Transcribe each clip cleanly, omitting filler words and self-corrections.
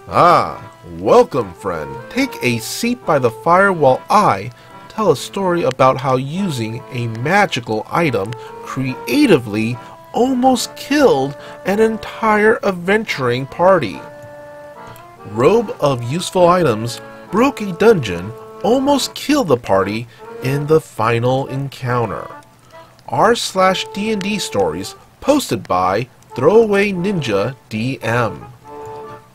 Ah, welcome friend. Take a seat by the fire while I tell a story about how using a magical item creatively almost killed an entire adventuring party. Robe of useful items broke a dungeon, almost killed the party in the final encounter. r/D&D stories posted by Throwaway Ninja DM.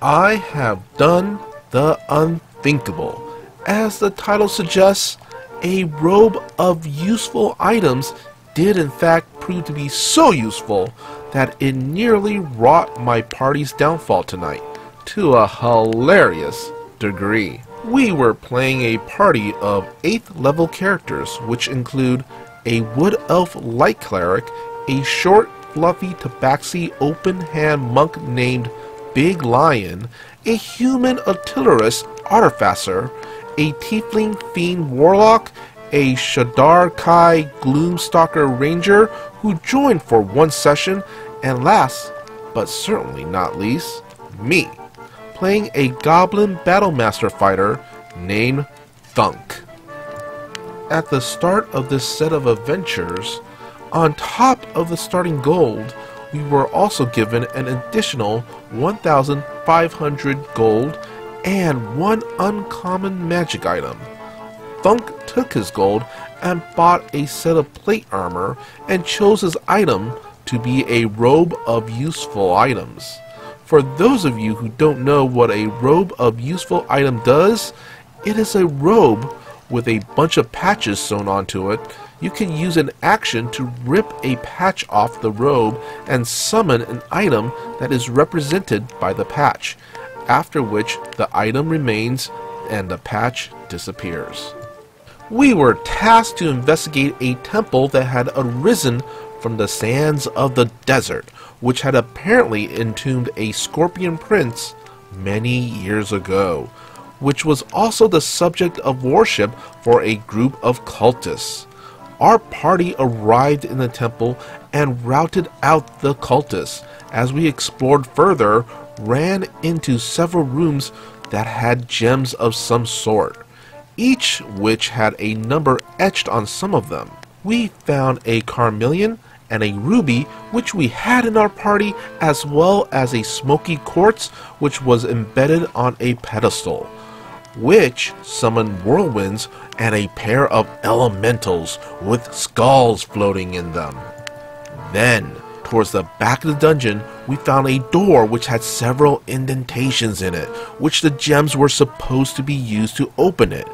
I have done the unthinkable. As the title suggests, a robe of useful items did in fact prove to be so useful that it nearly wrought my party's downfall tonight, to a hilarious degree. We were playing a party of 8th level characters, which include a wood elf light cleric, a short fluffy tabaxi open hand monk named Big Lion, a human artillerist artificer, a tiefling fiend warlock, a Shadar Kai Gloomstalker ranger who joined for one session, and last but certainly not least, me, playing a goblin battlemaster fighter named Thunk. At the start of this set of adventures, on top of the starting gold, we were also given an additional 1,500 gold and one uncommon magic item. Thunk took his gold and bought a set of plate armor and chose his item to be a robe of useful items. For those of you who don't know what a robe of useful item does, it is a robe with a bunch of patches sewn onto it. You can use an action to rip a patch off the robe and summon an item that is represented by the patch, after which the item remains and the patch disappears. We were tasked to investigate a temple that had arisen from the sands of the desert, which had apparently entombed a scorpion prince many years ago, which was also the subject of worship for a group of cultists. Our party arrived in the temple and routed out the cultists. As we explored further, ran into several rooms that had gems of some sort, each which had a number etched on some of them. We found a carmelian and a ruby which we had in our party, as well as a smoky quartz which was embedded on a pedestal, which summoned whirlwinds and a pair of elementals with skulls floating in them. Then, towards the back of the dungeon, we found a door which had several indentations in it, which the gems were supposed to be used to open it.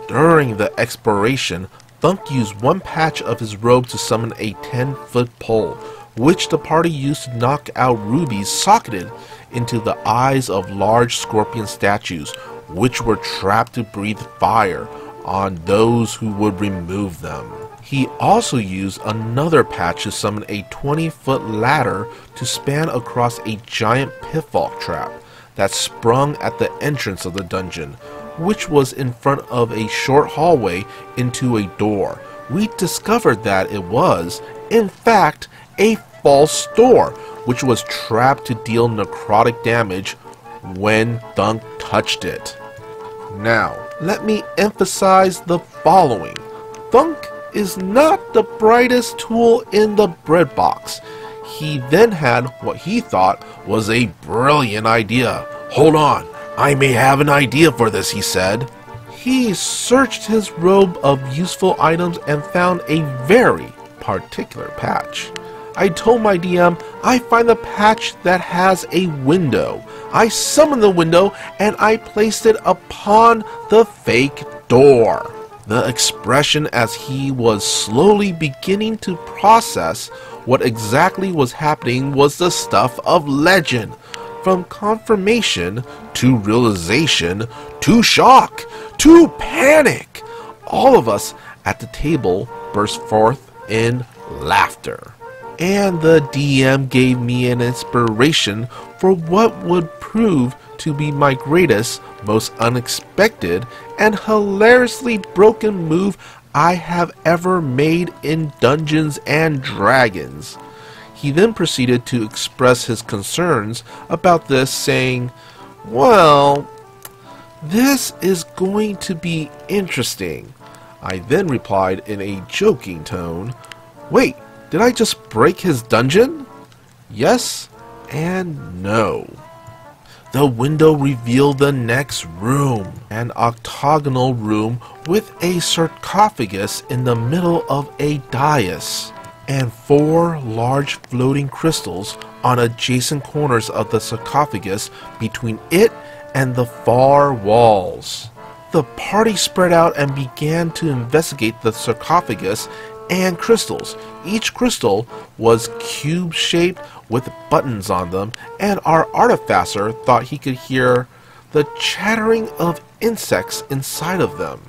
During the exploration, Thunk used one patch of his robe to summon a 10-foot pole, which the party used to knock out rubies socketed into the eyes of large scorpion statues, which were trapped to breathe fire on those who would remove them. He also used another patch to summon a 20-foot ladder to span across a giant pitfall trap that sprung at the entrance of the dungeon, which was in front of a short hallway into a door. We discovered that it was, in fact, a false door, which was trapped to deal necrotic damage when Thunk touched it. Now, let me emphasize the following. Thunk is not the brightest tool in the bread box. He then had what he thought was a brilliant idea. "Hold on, I may have an idea for this," he said. He searched his robe of useful items and found a very particular patch. I told my DM I find the patch that has a window. I summoned the window and I placed it upon the fake door. The expression as he was slowly beginning to process what exactly was happening was the stuff of legend. From confirmation to realization to shock to panic, all of us at the table burst forth in laughter. And the DM gave me an inspiration for what would prove to be my greatest, most unexpected, and hilariously broken move I have ever made in Dungeons and Dragons. He then proceeded to express his concerns about this, saying, Well, this is going to be interesting. I then replied in a joking tone, wait, did I just break his dungeon? Yes and no. The window revealed the next room, an octagonal room with a sarcophagus in the middle of a dais, and 4 large floating crystals on adjacent corners of the sarcophagus between it and the far walls. The party spread out and began to investigate the sarcophagus and crystals. Each crystal was cube-shaped with buttons on them, and our artificer thought he could hear the chattering of insects inside of them.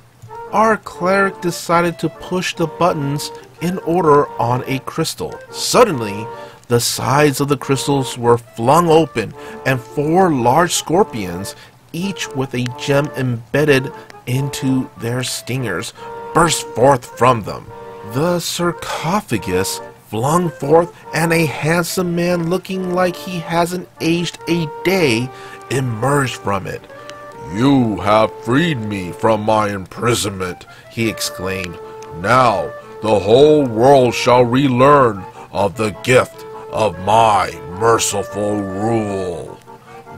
Our cleric decided to push the buttons in order on a crystal. Suddenly, the sides of the crystals were flung open, and 4 large scorpions, each with a gem embedded into their stingers, burst forth from them. The sarcophagus flung forth, and a handsome man looking like he hasn't aged a day emerged from it. "You have freed me from my imprisonment," he exclaimed. "Now the whole world shall relearn of the gift of my merciful rule."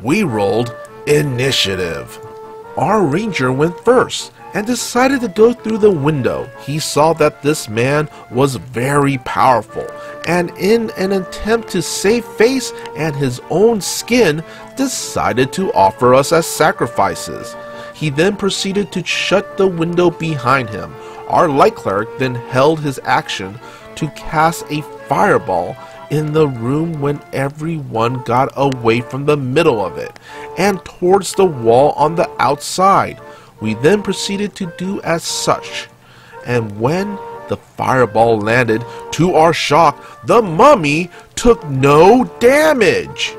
We rolled initiative. Our ranger went first and decided to go through the window. He saw that this man was very powerful, and in an attempt to save face and his own skin, decided to offer us as sacrifices. He then proceeded to shut the window behind him. Our light cleric then held his action to cast a fireball in the room when everyone got away from the middle of it and towards the wall on the outside. We then proceeded to do as such, and when the fireball landed, to our shock, the mummy took no damage.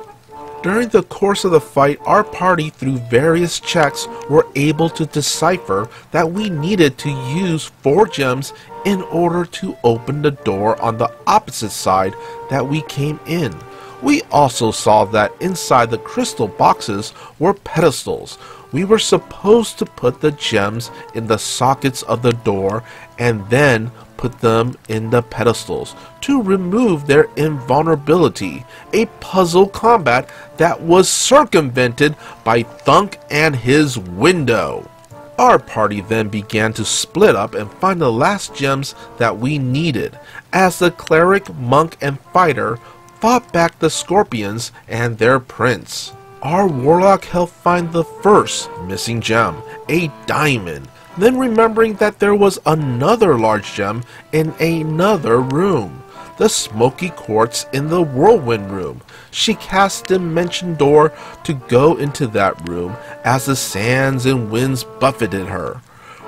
During the course of the fight, our party, through various checks, were able to decipher that we needed to use 4 gems in order to open the door on the opposite side that we came in. We also saw that inside the crystal boxes were pedestals. We were supposed to put the gems in the sockets of the door and then put them in the pedestals to remove their invulnerability, a puzzle combat that was circumvented by Thunk and his window. Our party then began to split up and find the last gems that we needed, as the cleric, monk, and fighter fought back the scorpions and their prince. Our warlock helped find the first missing gem, a diamond, then remembering that there was another large gem in another room, the smoky quartz in the whirlwind room. She cast Dimension Door to go into that room as the sands and winds buffeted her.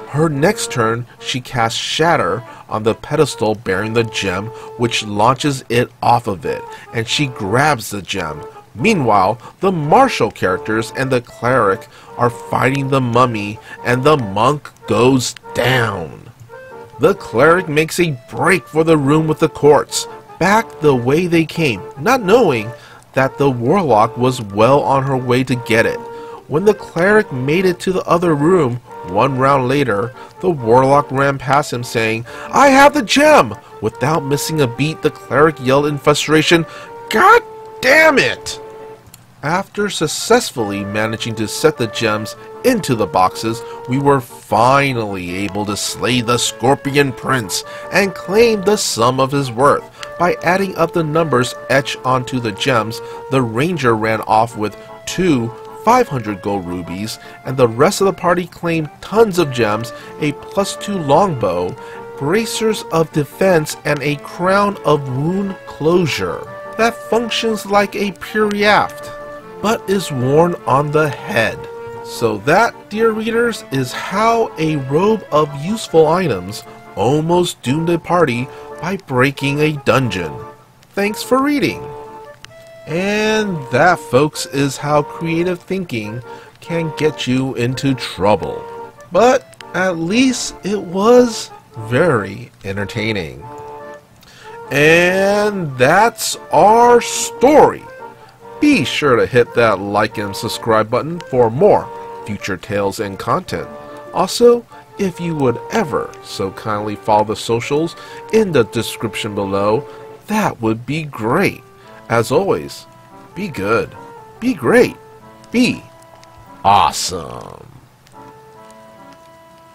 Her next turn, she cast Shatter on the pedestal bearing the gem, which launches it off of it, and she grabs the gem. Meanwhile, the martial characters and the cleric are fighting the mummy, and the monk goes down. The cleric makes a break for the room with the quartz, back the way they came, not knowing that the warlock was well on her way to get it. When the cleric made it to the other room, 1 round later, the warlock ran past him saying, "I have the gem!" Without missing a beat, the cleric yelled in frustration, "God damn it!" After successfully managing to set the gems into the boxes, we were finally able to slay the Scorpion Prince and claim the sum of his worth. By adding up the numbers etched onto the gems, the ranger ran off with 2 500 gold rubies, and the rest of the party claimed tons of gems, a +2 longbow, bracers of defense, and a crown of wound closure that functions like a puriaft, but is worn on the head. So that, dear readers, is how a robe of useful items almost doomed a party by breaking a dungeon. Thanks for reading. And that, folks, is how creative thinking can get you into trouble. But at least it was very entertaining. And that's our story. Be sure to hit that like and subscribe button for more future tales and content. Also, if you would ever so kindly follow the socials in the description below, that would be great. As always, be good, be great, be awesome.